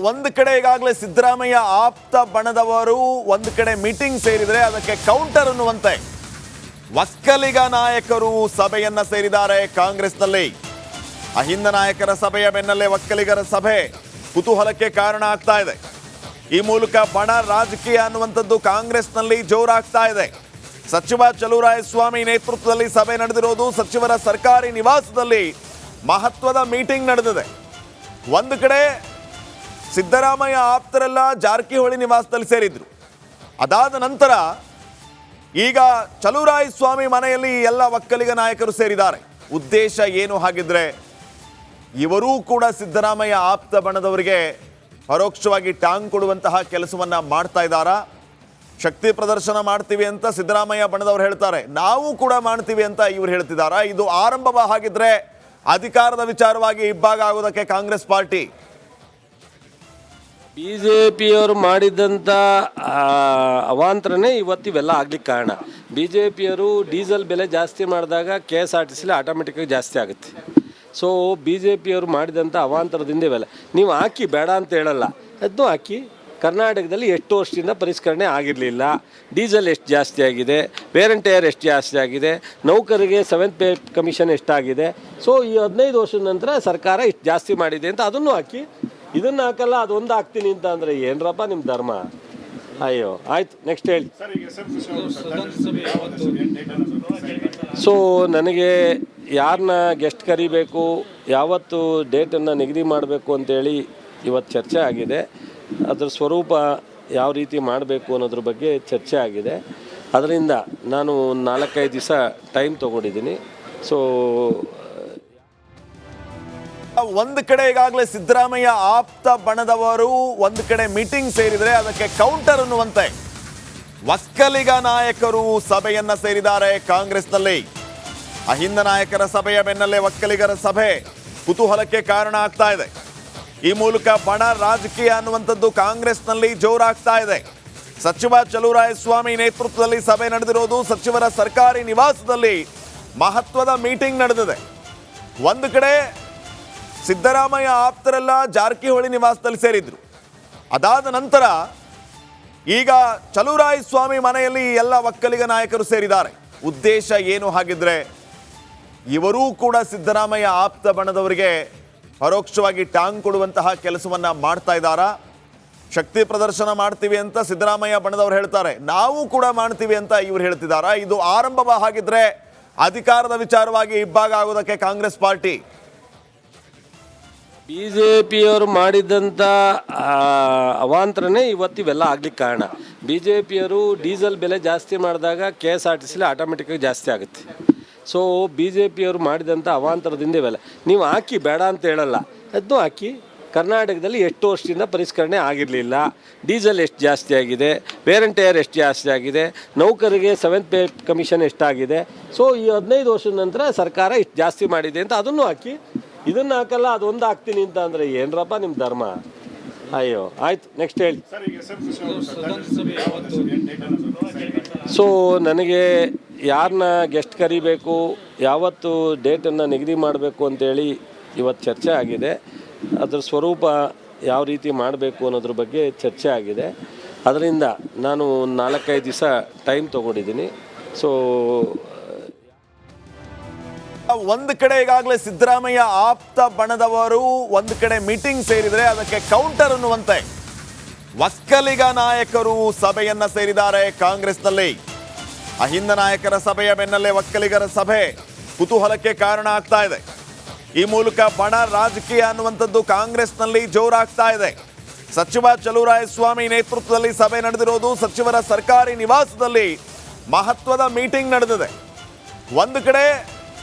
ಒಂದು ಕಡೆ ಈಗಾಗಲೇ ಸಿದ್ದರಾಮಯ್ಯ ಆಪ್ತ ಬಣದವರು ಒಂದು ಕಡೆ ಮೀಟಿಂಗ್ ಸೇರಿದರೆ ಅದಕ್ಕೆ ಕೌಂಟರ್ ಅನ್ನುವಂತೆ ಒಕ್ಕಲಿಗ ನಾಯಕರು ಸಭೆಯನ್ನ ಸೇರಿದ್ದಾರೆ ಕಾಂಗ್ರೆಸ್ನಲ್ಲಿ. ಅಹಿಂದ ನಾಯಕರ ಸಭೆಯ ಬೆನ್ನಲ್ಲೇ ಒಕ್ಕಲಿಗರ ಸಭೆ ಕುತೂಹಲಕ್ಕೆ ಕಾರಣ ಆಗ್ತಾ ಇದೆ. ಈ ಮೂಲಕ ಬಣ ರಾಜಕೀಯ ಅನ್ನುವಂಥದ್ದು ಕಾಂಗ್ರೆಸ್ನಲ್ಲಿ ಜೋರಾಗ್ತಾ ಇದೆ. ಸಚಿವ ಚಲುವರಾಯಸ್ವಾಮಿ ನೇತೃತ್ವದಲ್ಲಿ ಸಭೆ ನಡೆದಿರೋದು ಸಚಿವರ ಸರ್ಕಾರಿ ನಿವಾಸದಲ್ಲಿ ಮಹತ್ವದ ಮೀಟಿಂಗ್ ನಡೆದಿದೆ. ಒಂದು ಕಡೆ ಸಿದ್ದರಾಮಯ್ಯ ಆಪ್ತರೆಲ್ಲ ಜಾರಕಿಹೊಳಿ ನಿವಾಸದಲ್ಲಿ ಸೇರಿದ್ರು. ಅದಾದ ನಂತರ ಈಗ ಚಲುವರಾಯಸ್ವಾಮಿ ಮನೆಯಲ್ಲಿ ಎಲ್ಲ ಒಕ್ಕಲಿಗ ನಾಯಕರು ಸೇರಿದ್ದಾರೆ. ಉದ್ದೇಶ ಏನು ಹಾಗಿದ್ರೆ, ಇವರೂ ಕೂಡ ಸಿದ್ದರಾಮಯ್ಯ ಆಪ್ತ ಬಣದವರಿಗೆ ಪರೋಕ್ಷವಾಗಿ ಟಾಂಗ್ ಕೊಡುವಂತಹ ಕೆಲಸವನ್ನ ಮಾಡ್ತಾ ಇದ್ದಾರಾ? ಶಕ್ತಿ ಪ್ರದರ್ಶನ ಮಾಡ್ತೀವಿ ಅಂತ ಸಿದ್ದರಾಮಯ್ಯ ಬಣದವರು ಹೇಳ್ತಾರೆ, ನಾವು ಕೂಡ ಮಾಡ್ತೀವಿ ಅಂತ ಇವರು ಹೇಳ್ತಿದ್ದಾರಾ? ಇದು ಆರಂಭವ ಹಾಗಿದ್ರೆ ಅಧಿಕಾರದ ವಿಚಾರವಾಗಿ ಇಬ್ಬಾಗ ಆಗೋದಕ್ಕೆ ಕಾಂಗ್ರೆಸ್ ಪಾರ್ಟಿ? ಬಿಜೆಪಿಯವರು ಮಾಡಿದಂಥ ಅವಾಂತರನೇ ಇವತ್ತಿವೆಲ್ಲ ಆಗ್ಲಿಕ್ಕೆ ಕಾರಣ. ಬಿಜೆಪಿಯವರು ಡೀಸೆಲ್ ಬೆಲೆ ಜಾಸ್ತಿ ಮಾಡಿದಾಗ KSRTCಲಿ ಆಟೋಮೆಟಿಕ್ಕಾಗಿ ಜಾಸ್ತಿ ಆಗುತ್ತೆ. ಸೊ ಬಿಜೆಪಿಯವರು ಮಾಡಿದಂಥ ಅವಾಂತರದಿಂದ ಇವೆಲ್ಲ ನೀವು ಹಾಕಿ ಬೇಡ ಅಂತ ಹೇಳಲ್ಲ, ಅದನ್ನು ಹಾಕಿ. ಕರ್ನಾಟಕದಲ್ಲಿ ಎಷ್ಟು ವರ್ಷದಿಂದ ಪರಿಷ್ಕರಣೆ ಆಗಿರಲಿಲ್ಲ. ಡೀಸೆಲ್ ಎಷ್ಟು ಜಾಸ್ತಿ ಆಗಿದೆ, ವೇರ್ ಆ್ಯಂಡ್ ಟೈರ್ ಎಷ್ಟು ಜಾಸ್ತಿ ಆಗಿದೆ, ನೌಕರಿಗೆ 7th ಪೇ ಕಮಿಷನ್ ಎಷ್ಟಾಗಿದೆ. ಸೊ ಈ 15 ವರ್ಷದ ನಂತರ ಸರ್ಕಾರ ಇಷ್ಟು ಜಾಸ್ತಿ ಮಾಡಿದೆ ಅಂತ ಅದನ್ನು ಹಾಕಿ. ಇದನ್ನು ಹಾಕಲ್ಲ ಅದೊಂದು ಹಾಕ್ತೀನಿ ಅಂತ ಅಂದರೆ ಏನರಪ್ಪ ನಿಮ್ಮ ಧರ್ಮ? ಅಯ್ಯೋ ಆಯ್ತು, ನೆಕ್ಸ್ಟ್ ಹೇಳಿ. ಸೊ ನನಗೆ ಯಾರನ್ನ ಗೆಸ್ಟ್ ಕರಿಬೇಕು, ಯಾವತ್ತು ಡೇಟನ್ನು ನಿಗದಿ ಮಾಡಬೇಕು ಅಂತೇಳಿ ಇವತ್ತು ಚರ್ಚೆ ಆಗಿದೆ. ಅದರ ಸ್ವರೂಪ ಯಾವ ರೀತಿ ಮಾಡಬೇಕು ಅನ್ನೋದ್ರ ಬಗ್ಗೆ ಚರ್ಚೆ ಆಗಿದೆ. ಅದರಿಂದ ನಾನು 4-5 ದಿವಸ ಟೈಮ್ ತೊಗೊಂಡಿದ್ದೀನಿ. ಸೊ ಒಂದು ಕಡೆ ಈಗಾಗಲೇ ಸಿದ್ದರಾಮಯ್ಯ ಆಪ್ತ ಬಣದವರು ಒಂದು ಕಡೆ ಮೀಟಿಂಗ್ ಸೇರಿದರೆ ಅದಕ್ಕೆ ಕೌಂಟರ್ ಅನ್ನುವಂತೆ ಒಕ್ಕಲಿಗ ನಾಯಕರು ಸಭೆಯನ್ನ ಸೇರಿದ್ದಾರೆ ಕಾಂಗ್ರೆಸ್ನಲ್ಲಿ. ಅಹಿಂದ ನಾಯಕರ ಸಭೆಯ ಬೆನ್ನಲ್ಲೇ ಒಕ್ಕಲಿಗರ ಸಭೆ ಕುತೂಹಲಕ್ಕೆ ಕಾರಣ ಆಗ್ತಾ ಇದೆ. ಈ ಮೂಲಕ ಬಣ ರಾಜಕೀಯ ಅನ್ನುವಂಥದ್ದು ಕಾಂಗ್ರೆಸ್ನಲ್ಲಿ ಜೋರಾಗ್ತಾ ಇದೆ. ಸಚಿವ ಚಲುವರಾಯಸ್ವಾಮಿ ನೇತೃತ್ವದಲ್ಲಿ ಸಭೆ ನಡೆದಿರೋದು ಸಚಿವರ ಸರ್ಕಾರಿ ನಿವಾಸದಲ್ಲಿ ಮಹತ್ವದ ಮೀಟಿಂಗ್ ನಡೆದಿದೆ. ಒಂದು ಕಡೆ ಸಿದ್ದರಾಮಯ್ಯ ಆಪ್ತರೆಲ್ಲ ಜಾರಕಿಹೊಳಿ ನಿವಾಸದಲ್ಲಿ ಸೇರಿದ್ರು. ಅದಾದ ನಂತರ ಈಗ ಚಲುವರಾಯಸ್ವಾಮಿ ಮನೆಯಲ್ಲಿ ಎಲ್ಲ ಒಕ್ಕಲಿಗ ನಾಯಕರು ಸೇರಿದ್ದಾರೆ. ಉದ್ದೇಶ ಏನು ಹಾಗಿದ್ರೆ, ಇವರೂ ಕೂಡ ಸಿದ್ದರಾಮಯ್ಯ ಆಪ್ತ ಬಣದವರಿಗೆ ಪರೋಕ್ಷವಾಗಿ ಟಾಂಗ್ ಕೊಡುವಂತಹ ಕೆಲಸವನ್ನ ಮಾಡ್ತಾ ಇದ್ದಾರಾ? ಶಕ್ತಿ ಪ್ರದರ್ಶನ ಮಾಡ್ತೀವಿ ಅಂತ ಸಿದ್ದರಾಮಯ್ಯ ಬಣದವರು ಹೇಳ್ತಾರೆ, ನಾವು ಕೂಡ ಮಾಡ್ತೀವಿ ಅಂತ ಇವರು ಹೇಳ್ತಿದ್ದಾರಾ? ಇದು ಆರಂಭವ ಹಾಗಿದ್ರೆ ಅಧಿಕಾರದ ವಿಚಾರವಾಗಿ ಇಬ್ಬಾಗ ಆಗೋದಕ್ಕೆ ಕಾಂಗ್ರೆಸ್ ಪಾರ್ಟಿ? ಬಿಜೆಪಿಯವರು ಮಾಡಿದಂಥ ಅವಾಂತರನೇ ಇವತ್ತಿವೆಲ್ಲ ಆಗ್ಲಿಕ್ಕೆ ಕಾರಣ. ಬಿಜೆಪಿಯವರು ಡೀಸೆಲ್ ಬೆಲೆ ಜಾಸ್ತಿ ಮಾಡಿದಾಗ KSRTCಲಿ ಆಟೋಮೆಟಿಕ್ಕಾಗಿ ಜಾಸ್ತಿ ಆಗುತ್ತೆ. ಸೊ ಬಿಜೆಪಿಯವರು ಮಾಡಿದಂಥ ಅವಾಂತರದಿಂದ ಇವೆಲ್ಲ ನೀವು ಹಾಕಿ ಬೇಡ ಅಂತ ಹೇಳಲ್ಲ, ಅದನ್ನು ಹಾಕಿ. ಕರ್ನಾಟಕದಲ್ಲಿ ಎಷ್ಟು ವರ್ಷದಿಂದ ಪರಿಷ್ಕರಣೆ ಆಗಿರಲಿಲ್ಲ. ಡೀಸೆಲ್ ಎಷ್ಟು ಜಾಸ್ತಿ ಆಗಿದೆ, ವೇರ್ ಆ್ಯಂಡ್ ಟೈರ್ ಎಷ್ಟು ಜಾಸ್ತಿ ಆಗಿದೆ, ನೌಕರಿಗೆ 7th ಪೇ ಕಮಿಷನ್ ಎಷ್ಟಾಗಿದೆ. ಸೊ ಈ 15 ವರ್ಷದ ನಂತರ ಸರ್ಕಾರ ಇಷ್ಟು ಜಾಸ್ತಿ ಮಾಡಿದೆ ಅಂತ ಅದನ್ನು ಹಾಕಿ. ಇದನ್ನು ಹಾಕಲ್ಲ ಅದೊಂದು ಹಾಕ್ತೀನಿ ಅಂತ ಅಂದರೆ ಏನರಪ್ಪ ನಿಮ್ಮ ಧರ್ಮ? ಅಯ್ಯೋ ಆಯ್ತು, ನೆಕ್ಸ್ಟ್ ಹೇಳಿ. ಸೊ ನನಗೆ ಯಾರನ್ನ ಗೆಸ್ಟ್ ಕರಿಬೇಕು, ಯಾವತ್ತು ಡೇಟನ್ನು ನಿಗದಿ ಮಾಡಬೇಕು ಅಂತೇಳಿ ಇವತ್ತು ಚರ್ಚೆ ಆಗಿದೆ. ಅದರ ಸ್ವರೂಪ ಯಾವ ರೀತಿ ಮಾಡಬೇಕು ಅನ್ನೋದ್ರ ಬಗ್ಗೆ ಚರ್ಚೆ ಆಗಿದೆ. ಅದರಿಂದ ನಾನು 4-5 ದಿವಸ ಟೈಮ್ ತೊಗೊಂಡಿದ್ದೀನಿ. ಸೊ ಒಂದು ಕಡೆ ಈಗಾಗಲೇ ಸಿದ್ದರಾಮಯ್ಯ ಆಪ್ತ ಬಣದವರು ಒಂದು ಕಡೆ ಮೀಟಿಂಗ್ ಸೇರಿದರೆ ಅದಕ್ಕೆ ಕೌಂಟರ್ ಅನ್ನುವಂತೆ ಒಕ್ಕಲಿಗ ನಾಯಕರು ಸಭೆಯನ್ನ ಸೇರಿದ್ದಾರೆ ಕಾಂಗ್ರೆಸ್ನಲ್ಲಿ. ಅಹಿಂದ ನಾಯಕರ ಸಭೆಯ ಬೆನ್ನಲ್ಲೇ ಒಕ್ಕಲಿಗರ ಸಭೆ ಕುತೂಹಲಕ್ಕೆ ಕಾರಣ ಆಗ್ತಾ ಇದೆ. ಈ ಮೂಲಕ ಬಣ ರಾಜಕೀಯ ಅನ್ನುವಂಥದ್ದು ಕಾಂಗ್ರೆಸ್ನಲ್ಲಿ ಜೋರಾಗ್ತಾ ಇದೆ. ಸಚಿವ ಚಲುವರಾಯಸ್ವಾಮಿ ನೇತೃತ್ವದಲ್ಲಿ ಸಭೆ ನಡೆದಿರೋದು ಸಚಿವರ ಸರ್ಕಾರಿ ನಿವಾಸದಲ್ಲಿ ಮಹತ್ವದ ಮೀಟಿಂಗ್ ನಡೆದಿದೆ. ಒಂದು ಕಡೆ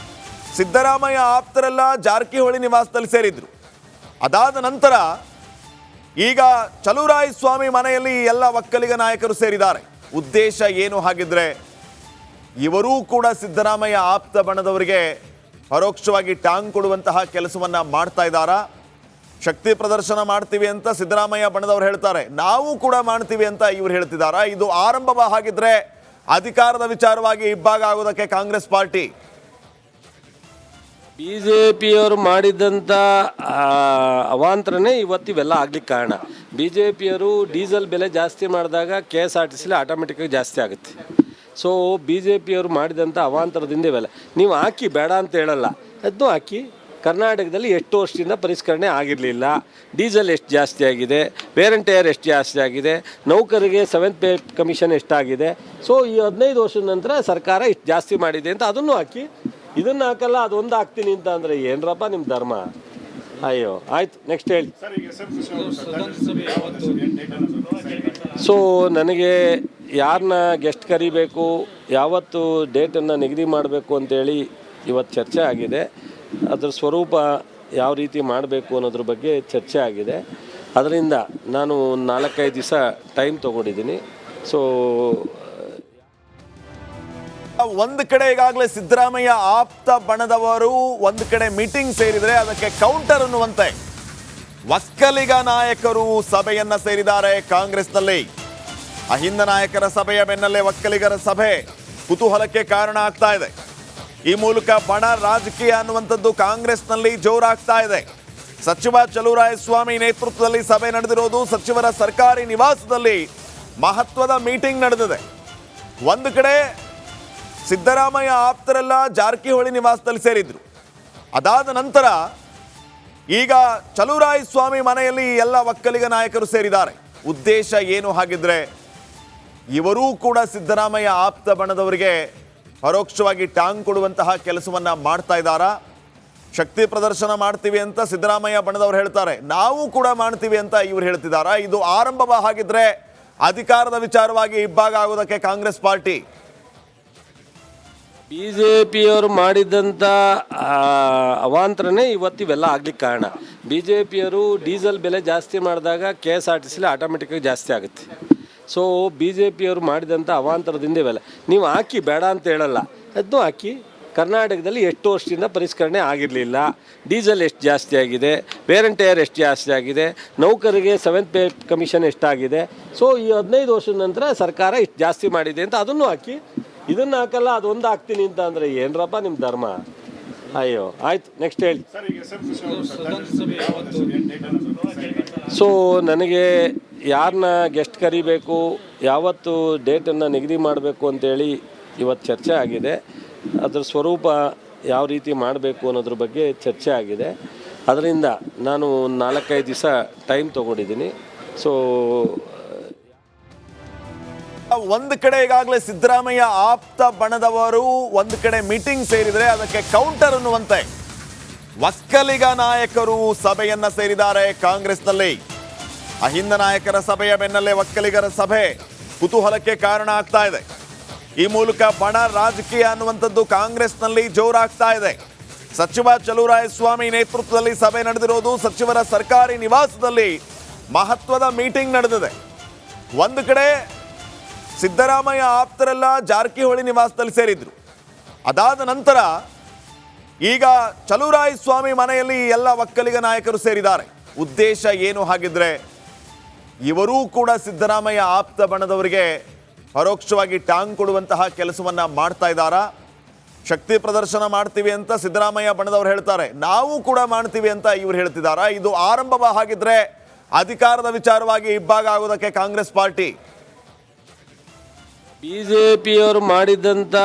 ಸಿದ್ದರಾಮಯ್ಯ ಆಪ್ತರೆಲ್ಲ ಜಾರಕಿಹೊಳಿ ನಿವಾಸದಲ್ಲಿ ಸೇರಿದ್ರು. ಅದಾದ ನಂತರ ಈಗ ಚಲುವರಾಯಸ್ವಾಮಿ ಮನೆಯಲ್ಲಿ ಎಲ್ಲ ಒಕ್ಕಲಿಗ ನಾಯಕರು ಸೇರಿದ್ದಾರೆ. ಉದ್ದೇಶ ಏನು ಹಾಗಿದ್ರೆ, ಇವರೂ ಕೂಡ ಸಿದ್ದರಾಮಯ್ಯ ಆಪ್ತ ಬಣದವರಿಗೆ ಪರೋಕ್ಷವಾಗಿ ಟಾಂಗ್ ಕೊಡುವಂತಹ ಕೆಲಸವನ್ನ ಮಾಡ್ತಾ ಇದ್ದಾರಾ? ಶಕ್ತಿ ಪ್ರದರ್ಶನ ಮಾಡ್ತೀವಿ ಅಂತ ಸಿದ್ದರಾಮಯ್ಯ ಬಣದವರು ಹೇಳ್ತಾರೆ, ನಾವು ಕೂಡ ಮಾಡ್ತೀವಿ ಅಂತ ಇವರು ಹೇಳ್ತಿದ್ದಾರಾ? ಇದು ಆರಂಭವ ಹಾಗಿದ್ರೆ ಅಧಿಕಾರದ ವಿಚಾರವಾಗಿ ಇಬ್ಬಾಗ ಆಗೋದಕ್ಕೆ ಕಾಂಗ್ರೆಸ್ ಪಾರ್ಟಿ? BJPಯವರು ಮಾಡಿದಂಥ ಅವಾಂತರನೇ ಇವತ್ತಿವೆಲ್ಲ ಆಗ್ಲಿಕ್ಕೆ ಕಾರಣ. BJPಯವರು ಡೀಸೆಲ್ ಬೆಲೆ ಜಾಸ್ತಿ ಮಾಡಿದಾಗ KSRTCಲಿ ಆಟೋಮೆಟಿಕ್ಕಾಗಿ ಜಾಸ್ತಿ ಆಗುತ್ತೆ. ಸೊ BJPಯವರು ಮಾಡಿದಂಥ ಅವಾಂತರದಿಂದ ಇವೆಲ್ಲ ನೀವು ಹಾಕಿ ಬೇಡ ಅಂತ ಹೇಳಲ್ಲ, ಅದನ್ನು ಹಾಕಿ. ಕರ್ನಾಟಕದಲ್ಲಿ ಎಷ್ಟು ವರ್ಷದಿಂದ ಪರಿಷ್ಕರಣೆ ಆಗಿರಲಿಲ್ಲ, ಡೀಸೆಲ್ ಎಷ್ಟು ಜಾಸ್ತಿ ಆಗಿದೆ, ವೇರ್ ಆ್ಯಂಡ್ ಟೈರ್ ಎಷ್ಟು ಜಾಸ್ತಿ ಆಗಿದೆ, ನೌಕರಿಗೆ 7th ಪೇ ಕಮಿಷನ್ ಎಷ್ಟಾಗಿದೆ. ಸೊ ಈ 15 ವರ್ಷದ ನಂತರ ಸರ್ಕಾರ ಇಷ್ಟು ಜಾಸ್ತಿ ಮಾಡಿದೆ ಅಂತ ಅದನ್ನು ಹಾಕಿ. ಇದನ್ನು ಹಾಕಲ್ಲ ಅದೊಂದು ಹಾಕ್ತೀನಿ ಅಂತ ಅಂದರೆ ಏನರಪ್ಪ ನಿಮ್ಮ ಧರ್ಮ? ಅಯ್ಯೋ ಆಯ್ತು, ನೆಕ್ಸ್ಟ್ ಹೇಳಿ. ಸೊ ನನಗೆ ಯಾರನ್ನ ಗೆಸ್ಟ್ ಕರಿಬೇಕು, ಯಾವತ್ತು ಡೇಟನ್ನು ನಿಗದಿ ಮಾಡಬೇಕು ಅಂತೇಳಿ ಇವತ್ತು ಚರ್ಚೆ ಆಗಿದೆ. ಅದರ ಸ್ವರೂಪ ಯಾವ ರೀತಿ ಮಾಡಬೇಕು ಅನ್ನೋದ್ರ ಬಗ್ಗೆ ಚರ್ಚೆ ಆಗಿದೆ. ಅದರಿಂದ ನಾನು 4-5 ದಿವಸ ಟೈಮ್ ತೊಗೊಂಡಿದ್ದೀನಿ. ಸೊ ಒಂದು ಕಡೆ ಈಗಾಗಲೇ ಸಿದ್ದರಾಮಯ್ಯ ಆಪ್ತ ಬಣದವರು ಒಂದು ಕಡೆ ಮೀಟಿಂಗ್ ಸೇರಿದರೆ ಅದಕ್ಕೆ ಕೌಂಟರ್ ಅನ್ನುವಂತೆ ಒಕ್ಕಲಿಗ ನಾಯಕರು ಸಭೆಯನ್ನ ಸೇರಿದ್ದಾರೆ ಕಾಂಗ್ರೆಸ್ನಲ್ಲಿ. ಅಹಿಂದ ನಾಯಕರ ಸಭೆಯ ಬೆನ್ನಲ್ಲೇ ಒಕ್ಕಲಿಗರ ಸಭೆ ಕುತೂಹಲಕ್ಕೆ ಕಾರಣ ಆಗ್ತಾ ಇದೆ. ಈ ಮೂಲಕ ಬಣ ರಾಜಕೀಯ ಅನ್ನುವಂಥದ್ದು ಕಾಂಗ್ರೆಸ್ನಲ್ಲಿ ಜೋರಾಗ್ತಾ ಇದೆ. ಸಚಿವ ಚಲುವರಾಯಸ್ವಾಮಿ ನೇತೃತ್ವದಲ್ಲಿ ಸಭೆ ನಡೆದಿರೋದು ಸಚಿವರ ಸರ್ಕಾರಿ ನಿವಾಸದಲ್ಲಿ ಮಹತ್ವದ ಮೀಟಿಂಗ್ ನಡೆದಿದೆ. ಒಂದು ಕಡೆ ಸಿದ್ದರಾಮಯ್ಯ ಆಪ್ತರೆಲ್ಲ ಜಾರಕಿಹೊಳಿ ನಿವಾಸದಲ್ಲಿ ಸೇರಿದ್ರು. ಅದಾದ ನಂತರ ಈಗ ಚಲುವರಾಯಸ್ವಾಮಿ ಮನೆಯಲ್ಲಿ ಎಲ್ಲ ಒಕ್ಕಲಿಗ ನಾಯಕರು ಸೇರಿದ್ದಾರೆ. ಉದ್ದೇಶ ಏನು ಹಾಗಿದ್ರೆ? ಇವರೂ ಕೂಡ ಸಿದ್ದರಾಮಯ್ಯ ಆಪ್ತ ಬಣದವರಿಗೆ ಪರೋಕ್ಷವಾಗಿ ಟಾಂಗ್ ಕೊಡುವಂತಹ ಕೆಲಸವನ್ನ ಮಾಡ್ತಾ ಇದ್ದಾರಾ? ಶಕ್ತಿ ಪ್ರದರ್ಶನ ಮಾಡ್ತೀವಿ ಅಂತ ಸಿದ್ದರಾಮಯ್ಯ ಬಣದವರು ಹೇಳ್ತಾರೆ, ನಾವು ಕೂಡ ಮಾಡ್ತೀವಿ ಅಂತ ಇವರು ಹೇಳ್ತಿದ್ದಾರಾ? ಇದು ಆರಂಭವ ಹಾಗಿದ್ರೆ ಅಧಿಕಾರದ ವಿಚಾರವಾಗಿ ಇಬ್ಬಾಗ ಆಗೋದಕ್ಕೆ ಕಾಂಗ್ರೆಸ್ ಪಾರ್ಟಿ? BJPಯವರು ಮಾಡಿದಂಥ ಅವಾಂತರನೇ ಇವತ್ತಿವೆಲ್ಲ ಆಗ್ಲಿಕ್ಕೆ ಕಾರಣ. BJPಯವರು ಡೀಸೆಲ್ ಬೆಲೆ ಜಾಸ್ತಿ ಮಾಡಿದಾಗ KSRTCಲಿ ಆಟೋಮೆಟಿಕ್ಕಾಗಿ ಜಾಸ್ತಿ ಆಗುತ್ತೆ. ಸೊ BJPಯವರು ಮಾಡಿದಂಥ ಅವಾಂತರದಿಂದ ಇವೆಲ್ಲ ನೀವು ಹಾಕಿ ಬೇಡ ಅಂತ ಹೇಳಲ್ಲ, ಅದನ್ನು ಹಾಕಿ. ಕರ್ನಾಟಕದಲ್ಲಿ ಎಷ್ಟು ವರ್ಷದಿಂದ ಪರಿಷ್ಕರಣೆ ಆಗಿರಲಿಲ್ಲ, ಡೀಸೆಲ್ ಎಷ್ಟು ಜಾಸ್ತಿ ಆಗಿದೆ, ವೇರ್ ಆ್ಯಂಡ್ ಟೈರ್ ಎಷ್ಟು ಜಾಸ್ತಿ ಆಗಿದೆ, ನೌಕರಿಗೆ 7th ಪೇ ಕಮಿಷನ್ ಎಷ್ಟಾಗಿದೆ. ಸೊ ಈ 15 ವರ್ಷದ ನಂತರ ಸರ್ಕಾರ ಇಷ್ಟು ಜಾಸ್ತಿ ಮಾಡಿದೆ ಅಂತ ಅದನ್ನು ಹಾಕಿ. ಇದನ್ನು ಹಾಕಲ್ಲ ಅದೊಂದು ಹಾಕ್ತೀನಿ ಅಂತ ಅಂದರೆ ಏನರಪ್ಪ ನಿಮ್ಮ ಧರ್ಮ? ಅಯ್ಯೋ ಆಯ್ತು, ನೆಕ್ಸ್ಟ್ ಹೇಳಿ. ಸೊ ನನಗೆ ಯಾರನ್ನ ಗೆಸ್ಟ್ ಕರಿಬೇಕು, ಯಾವತ್ತು ಡೇಟನ್ನು ನಿಗದಿ ಮಾಡಬೇಕು ಅಂತೇಳಿ ಇವತ್ತು ಚರ್ಚೆ ಆಗಿದೆ. ಅದರ ಸ್ವರೂಪ ಯಾವ ರೀತಿ ಮಾಡಬೇಕು ಅನ್ನೋದ್ರ ಬಗ್ಗೆ ಚರ್ಚೆ ಆಗಿದೆ. ಅದರಿಂದ ನಾನು 4-5 ದಿವಸ ಟೈಮ್ ತೊಗೊಂಡಿದ್ದೀನಿ. ಸೊ ಒಂದು ಕಡೆ ಈಗಾಗಲೇ ಸಿದ್ದರಾಮಯ್ಯ ಆಪ್ತ ಬಣದವರು ಒಂದು ಕಡೆ ಮೀಟಿಂಗ್ ಸೇರಿದರೆ ಅದಕ್ಕೆ ಕೌಂಟರ್ ಅನ್ನುವಂತೆ ಒಕ್ಕಲಿಗ ನಾಯಕರು ಸಭೆಯನ್ನ ಸೇರಿದ್ದಾರೆ ಕಾಂಗ್ರೆಸ್ನಲ್ಲಿ. ಅಹಿಂದ ನಾಯಕರ ಸಭೆಯ ಬೆನ್ನಲ್ಲೇ ಒಕ್ಕಲಿಗರ ಸಭೆ ಕುತೂಹಲಕ್ಕೆ ಕಾರಣ ಆಗ್ತಾ ಇದೆ. ಈ ಮೂಲಕ ಬಣ ರಾಜಕೀಯ ಅನ್ನುವಂಥದ್ದು ಕಾಂಗ್ರೆಸ್ನಲ್ಲಿ ಜೋರಾಗ್ತಾ ಇದೆ. ಸಚಿವ ಚಲುವರಾಯಸ್ವಾಮಿ ನೇತೃತ್ವದಲ್ಲಿ ಸಭೆ ನಡೆದಿರೋದು ಸಚಿವರ ಸರ್ಕಾರಿ ನಿವಾಸದಲ್ಲಿ ಮಹತ್ವದ ಮೀಟಿಂಗ್ ನಡೆದಿದೆ. ಒಂದು ಕಡೆ ಸಿದ್ದರಾಮಯ್ಯ ಆಪ್ತರೆಲ್ಲ ಜಾರಕಿಹೊಳಿ ನಿವಾಸದಲ್ಲಿ ಸೇರಿದ್ರು. ಅದಾದ ನಂತರ ಈಗ ಚಲುವರಾಯಸ್ವಾಮಿ ಮನೆಯಲ್ಲಿ ಎಲ್ಲ ಒಕ್ಕಲಿಗ ನಾಯಕರು ಸೇರಿದ್ದಾರೆ. ಉದ್ದೇಶ ಏನು ಹಾಗಿದ್ರೆ? ಇವರೂ ಕೂಡ ಸಿದ್ದರಾಮಯ್ಯ ಆಪ್ತ ಬಣದವರಿಗೆ ಪರೋಕ್ಷವಾಗಿ ಟಾಂಗ್ ಕೊಡುವಂತಹ ಕೆಲಸವನ್ನ ಮಾಡ್ತಾ ಇದ್ದಾರಾ? ಶಕ್ತಿ ಪ್ರದರ್ಶನ ಮಾಡ್ತೀವಿ ಅಂತ ಸಿದ್ದರಾಮಯ್ಯ ಬಣದವರು ಹೇಳ್ತಾರೆ, ನಾವು ಕೂಡ ಮಾಡ್ತೀವಿ ಅಂತ ಇವರು ಹೇಳ್ತಿದ್ದಾರಾ? ಇದು ಆರಂಭವ ಹಾಗಿದ್ರೆ ಅಧಿಕಾರದ ವಿಚಾರವಾಗಿ ಇಬ್ಬಾಗ ಆಗೋದಕ್ಕೆ ಕಾಂಗ್ರೆಸ್ ಪಾರ್ಟಿ? BJPಯವರು ಮಾಡಿದಂಥ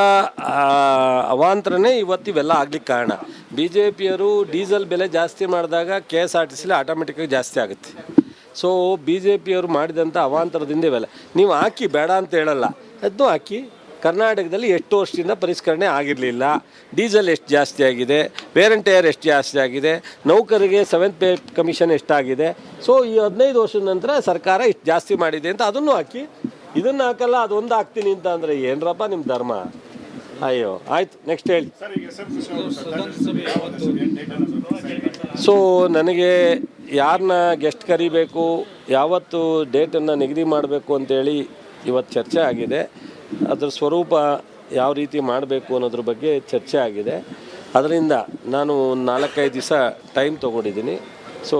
ಅವಾಂತರನೇ ಇವತ್ತಿವೆಲ್ಲ ಆಗ್ಲಿಕ್ಕೆ ಕಾರಣ. BJPಯವರು ಡೀಸೆಲ್ ಬೆಲೆ ಜಾಸ್ತಿ ಮಾಡಿದಾಗ KSRTCಲಿ ಆಟೋಮೆಟಿಕ್ಕಾಗಿ ಜಾಸ್ತಿ ಆಗುತ್ತೆ. ಸೊ BJPಯವರು ಮಾಡಿದಂಥ ಅವಾಂತರದಿಂದ ಇವೆಲ್ಲ ನೀವು ಹಾಕಿ ಬೇಡ ಅಂತ ಹೇಳಲ್ಲ, ಅದನ್ನು ಹಾಕಿ. ಕರ್ನಾಟಕದಲ್ಲಿ ಎಷ್ಟು ವರ್ಷದಿಂದ ಪರಿಷ್ಕರಣೆ ಆಗಿರಲಿಲ್ಲ, ಡೀಸೆಲ್ ಎಷ್ಟು ಜಾಸ್ತಿ ಆಗಿದೆ, ವೇರ್ ಆ್ಯಂಡ್ ಟೈರ್ ಎಷ್ಟು ಜಾಸ್ತಿ ಆಗಿದೆ, ನೌಕರಿಗೆ 7th ಪೇ ಕಮಿಷನ್ ಎಷ್ಟಾಗಿದೆ. ಸೊ ಈ 15 ವರ್ಷದ ನಂತರ ಸರ್ಕಾರ ಇಷ್ಟು ಜಾಸ್ತಿ ಮಾಡಿದೆ ಅಂತ ಅದನ್ನು ಹಾಕಿ. ಇದನ್ನು ಹಾಕಲ್ಲ ಅದೊಂದು ಹಾಕ್ತೀನಿ ಅಂತ ಅಂದರೆ ಏನರಪ್ಪ ನಿಮ್ಮ ಧರ್ಮ? ಅಯ್ಯೋ ಆಯ್ತು, ನೆಕ್ಸ್ಟ್ ಹೇಳಿ. ಸೊ ನನಗೆ ಯಾರನ್ನ ಗೆಸ್ಟ್ ಕರಿಬೇಕು, ಯಾವತ್ತು ಡೇಟನ್ನು ನಿಗದಿ ಮಾಡಬೇಕು ಅಂತೇಳಿ ಇವತ್ತು ಚರ್ಚೆ ಆಗಿದೆ. ಅದರ ಸ್ವರೂಪ ಯಾವ ರೀತಿ ಮಾಡಬೇಕು ಅನ್ನೋದ್ರ ಬಗ್ಗೆ ಚರ್ಚೆ ಆಗಿದೆ. ಅದರಿಂದ ನಾನು 4-5 ದಿವಸ ಟೈಮ್ ತೊಗೊಂಡಿದ್ದೀನಿ. ಸೊ